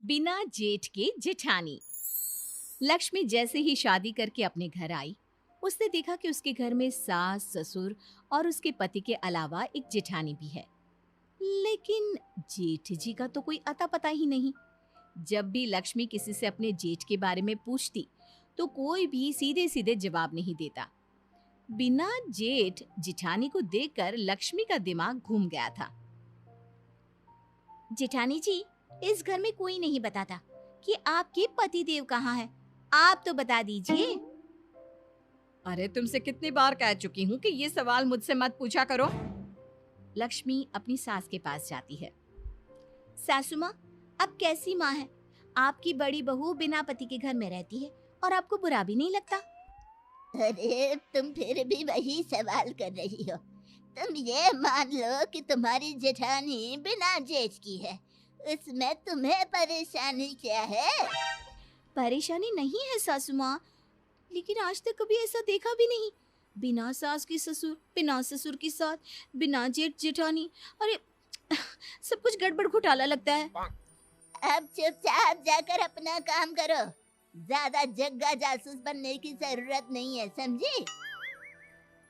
बिना जेठ के जेठानी। लक्ष्मी जैसे ही शादी करके अपने घर आई, उसने देखा कि उसके घर में सास ससुर और उसके पति के अलावा एक जेठानी भी है। लेकिन जेठ जी का तो कोई अता पता ही नहीं। जब भी लक्ष्मी किसी से अपने जेठ के बारे में पूछती तो कोई भी सीधे सीधे जवाब नहीं देता। बिना जेठ जेठानी को देखकर लक्ष्मी का दिमाग घूम गया था। जेठानी जी, इस घर में कोई नहीं बताता कि आपके पति देव कहाँ है। आप तो बता दीजिए। अरे तुमसे कितनी बार कह चुकी हूँ कि ये सवाल मुझसे मत पूछा करो। लक्ष्मी अपनी सास के पास जाती है। सासू माँ, अब कैसी माँ है? आपकी बड़ी बहू बिना पति के घर में रहती है और आपको बुरा भी नहीं लगता? अरे तुम फिर भी वही सवाल कर रही हो। तुम ये मान लो कि तुम्हारी जेठानी बिना जेठ की है। उसमें तुम्हें परेशानी क्या है? परेशानी नहीं है सासू माँ, लेकिन आज तक कभी ऐसा देखा भी नहीं। बिना सास की ससुर, बिना ससुर की सास, बिना जेठ जेठानी। अरे सब कुछ गड़बड़ घोटाला लगता है। अब चुपचाप जाकर अपना काम करो। ज्यादा जग्गा जासूस बनने की जरूरत नहीं है, समझी?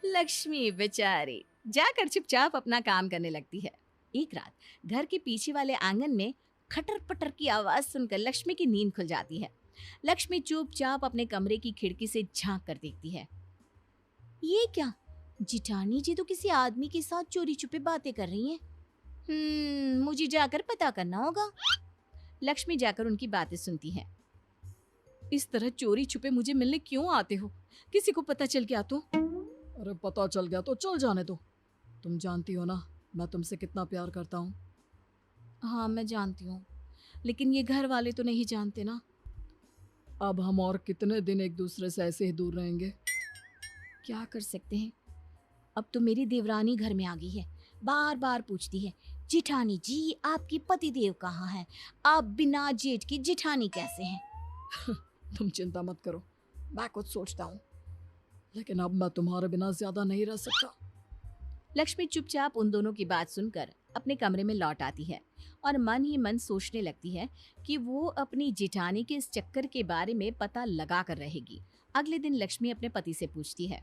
लक्ष्मी बेचारी जाकर चुपचाप अपना काम करने लगती है। एक रात घर के पीछे वाले आंगन में खटर पटर की आवाज सुनकर लक्ष्मी की नींद खुल जाती है। लक्ष्मी चुपचाप अपने कमरे की खिड़की से झांक कर देखती है। ये क्या? जिठानी जी तो किसी आदमी के साथ चोरी छुपे बातें कर रही हैं। मुझे जाकर पता करना होगा। लक्ष्मी जाकर उनकी बातें सुनती है। इस तरह चोरी छुपे मुझे मिलने क्यों आते हो? किसी को पता चल गया तो? अरे पता चल गया तो चल जाने दो। तुम जानती हो ना मैं तुमसे कितना प्यार करता हूँ। हाँ मैं जानती हूँ, लेकिन ये घर वाले तो नहीं जानते ना। अब हम और कितने दिन एक दूसरे से ऐसे ही दूर रहेंगे? क्या कर सकते हैं? अब तो मेरी देवरानी घर में आ गई है। बार बार पूछती है, जिठानी जी आपकी पति देव कहाँ है? आप बिना जेठ की जिठानी कैसे हैं? तुम चिंता मत करो, मैं कुछ सोचता हूँ, लेकिन अब मैं तुम्हारे बिना ज्यादा नहीं रह सकता। लक्ष्मी चुपचाप उन दोनों की बात सुनकर अपने कमरे में लौट आती है और मन ही मन सोचने लगती है कि वो अपनी जिठानी के इस चक्कर के बारे में पता लगा कर रहेगी। अगले दिन लक्ष्मी अपने पति से पूछती है,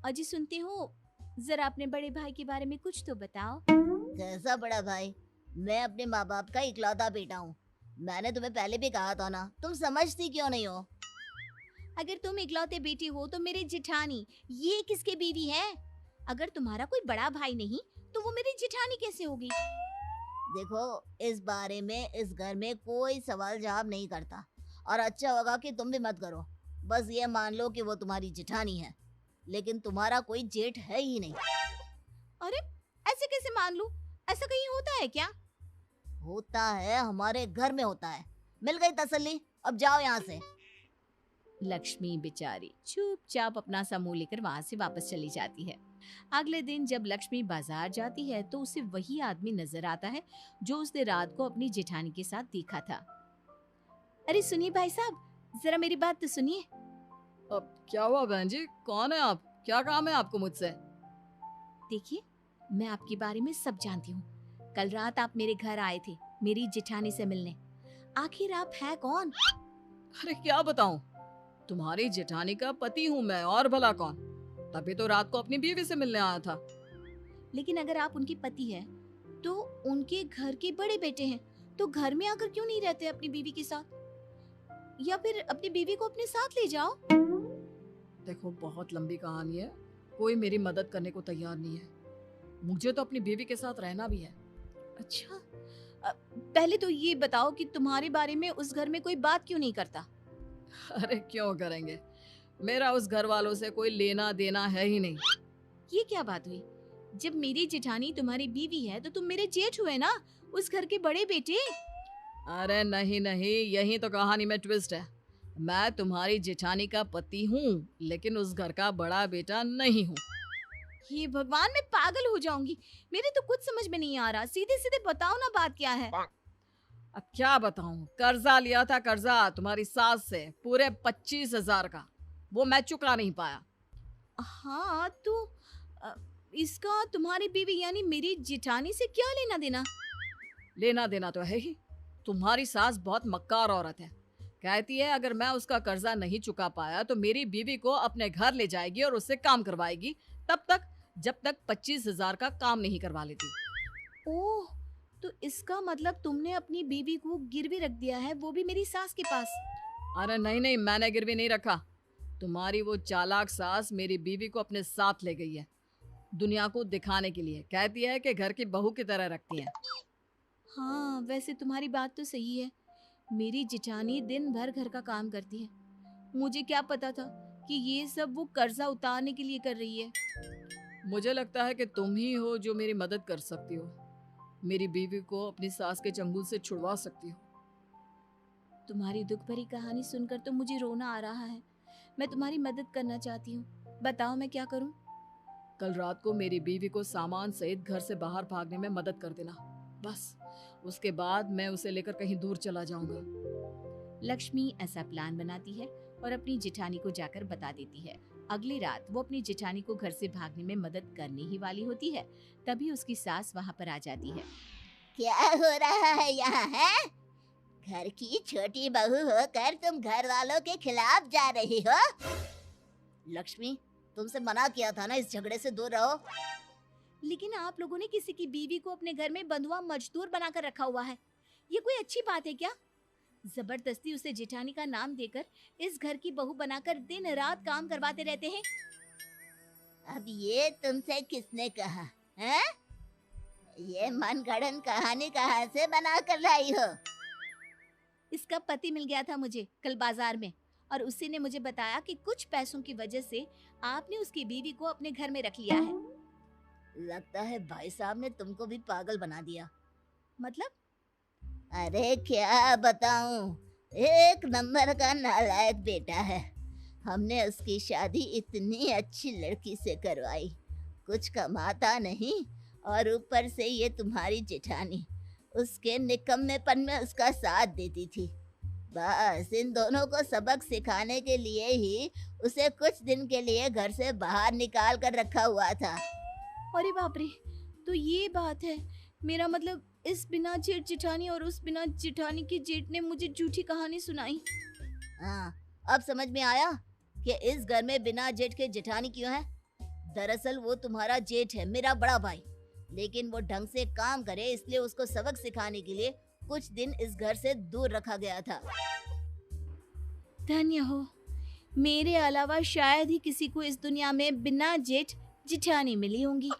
अजी सुनती हूँ, जरा अपने बड़े भाई के बारे में कुछ तो बताओ। कैसा बड़ा भाई? मैं अपने माँ बाप का इकलौता बेटा हूँ। मैंने तुम्हें पहले भी कहा था ना, तुम समझती क्यों नहीं हो? अगर तुम इकलौते बेटी हो तो मेरी जिठानी ये किसके बीवी है? अगर तुम्हारा कोई बड़ा भाई नहीं तो वो मेरी जिठानी कैसे होगी? देखो, इस बारे में इस घर में कोई सवाल जवाब नहीं करता, और अच्छा होगा कि तुम भी मत करो। बस ये मान लो कि वो तुम्हारी जेठानी है, लेकिन तुम्हारा कोई जेठ है ही नहीं। अरे ऐसे कैसे मान लूं? ऐसा कहीं होता है क्या? होता है, हमारे घर में होता है। मिल गई तसल्ली, अब जाओ यहाँ से। लक्ष्मी बेचारी चुपचाप अपना सा मुंह लेकर वहां से वापस चली जाती है। अगले दिन जब लक्ष्मी बाजार जाती है तो उसे वही आदमी नजर आता है जो उसने रात को अपनी जेठानी के साथ देखा था। अरे सुनिए भाई साहब, जरा मेरी बात तो सुनिए। अब क्या हुआ बहन जी, कौन है आप? क्या काम है आपको मुझसे? देखिए, मैं आपके बारे में सब जानती हूँ। कल रात आप मेरे घर आए थे मेरी जेठानी से मिलने। आखिर आप हैं कौन? अरे क्या बताऊं, तुम्हारी जेठानी का पति हूँ मैं, और भला कौन? तभी तो रात को अपनी बीवी से मिलने आया था। लेकिन अगर आप उनके पति हैं, तो उनके घर के बड़े बेटे हैं, तो घर में आकर क्यों नहीं रहते अपनी बीवी के साथ? या फिर अपनी बीवी को अपने साथ ले जाओ। देखो बहुत लंबी कहानी है, कोई मेरी मदद करने को तैयार नहीं है। मुझे तो अपनी बीवी के साथ रहना भी है। अच्छा, पहले तो ये बताओ कि तुम्हारे बारे में उस घर में कोई बात क्यों नहीं करता? अरे क्यों करेंगे, मेरा उस घर वालों से कोई लेना देना है ही नहीं। ये क्या बात हुई? जब मेरी जेठानी तुम्हारी बीवी है तो तुम मेरे जेठ हुए ना, उस घर के बड़े बेटे। अरे नहीं नहीं, यही तो कहानी में ट्विस्ट है। मैं तुम्हारी जेठानी का पति हूँ, लेकिन उस घर का बड़ा बेटा नहीं हूँ। ये भगवान, मैं पागल हो जाऊंगी। मेरे तो कुछ समझ में नहीं आ रहा। सीधे सीधे बताओ ना, बात क्या है? अब क्या बताऊं, कर्जा लिया था, कर्जा तुम्हारी सास से पूरे 25,000 का, वो मैं चुका नहीं पाया। हाँ तो अ, इसका तुम्हारी बीवी यानी मेरी जेठानी से क्या लेना देना? लेना देना तो है ही, तुम्हारी सास बहुत मक्कार औरत है। कहती है अगर मैं उसका कर्जा नहीं चुका पाया तो मेरी बीवी को अपने घर ले जाएगी और उससे काम करवाएगी, तब तक जब तक 25,000 का काम नहीं करवा लेती। ओह, तो इसका मतलब तुमने अपनी बीवी को गिरवी रख दिया है, वो भी मेरी सास के पास। अरे नहीं नहीं, मैंने गिरवी नहीं रखा। तुम्हारी वो चालाक सास मेरी बीवी को अपने साथ ले गई है, दुनिया को दिखाने के लिए। कहती है कि घर की बहू की तरह रखती है। हाँ, वैसे तुम्हारी बात तो सही है। मेरी जिठानी दिन भर घर का काम करती है। मुझे क्या पता था कि ये सब वो कर्जा उतारने के लिए कर रही है। मुझे लगता है कि तुम ही हो जो मेरी मदद कर सकती हो, मेरी बीवी को अपनी सास के चंगुल से छुड़वा सकती हो। तुम्हारी दुख भरी कहानी सुनकर तो मुझे रोना आ रहा है। मैं तुम्हारी मदद करना चाहती हूँ, बताओ मैं क्या करूँ। कल रात को मेरी बीवी को सामान सहित घर से बाहर भागने में मदद कर देना, बस। उसके बाद मैं उसे लेकर कहीं दूर चला जाऊंगा। लक्ष्मी ऐसा प्लान बनाती है और अपनी जिठानी को जाकर बता देती है। अगली रात वो अपनी जिठानी को घर से भागने में मदद करने ही वाली होती है, तभी उसकी सास वहाँ पर आ जाती है। क्या हो रहा है यहाँ है? घर की छोटी बहू होकर तुम घर वालों के खिलाफ जा रही हो? लक्ष्मी, तुमसे मना किया था ना इस झगड़े से दूर रहो। लेकिन आप लोगों ने किसी की बीवी को अपने घर में बंधुआ मजदूर बनाकर रखा हुआ है, ये कोई अच्छी बात है क्या? जबरदस्ती उसे जेठानी का नाम देकर इस घर की बहू बनाकर दिन रात काम करवाते रहते हैं। अब ये तुमसे किसने कहा है? ये मनगढ़ंत कहानी कहाँ से बना कर लाई हो? इसका पति मिल गया था मुझे कल बाजार में, और उसी ने मुझे बताया कि कुछ पैसों की वजह से आपने उसकी बीवी को अपने घर में रख लिया है। लगता है भाई साहब ने तुमको भी पागल बना दिया। मतलब? अरे क्या बताऊं, एक नंबर का नालायक बेटा है। हमने उसकी शादी इतनी अच्छी लड़की से करवाई, कुछ कमाता नहीं, और ऊपर से ये तुम्हारी जेठानी उसके निकम्मेपन में उसका साथ देती थी। बस इन दोनों को सबक सिखाने के लिए ही उसे कुछ दिन के लिए घर से बाहर निकाल कर रखा हुआ था। अरे बाप रे, तो ये बात है। मेरा मतलब इस बिना जेठ जेठानी और उस बिना जेठानी की जेठ ने मुझे झूठी कहानी सुनाई। हाँ, अब समझ में आया कि इस घर में बिना जेठ के जेठानी क्यों है। दरअसल वो तुम्हारा जेठ है, मेरा बड़ा भाई, लेकिन वो ढंग से काम करे इसलिए उसको सबक सिखाने के लिए कुछ दिन इस घर से दूर रखा गया था। धन्य हो, मेरे अलावा शायद ही किसी को इस दुनिया में बिना जेठ जिठानी मिली होंगी।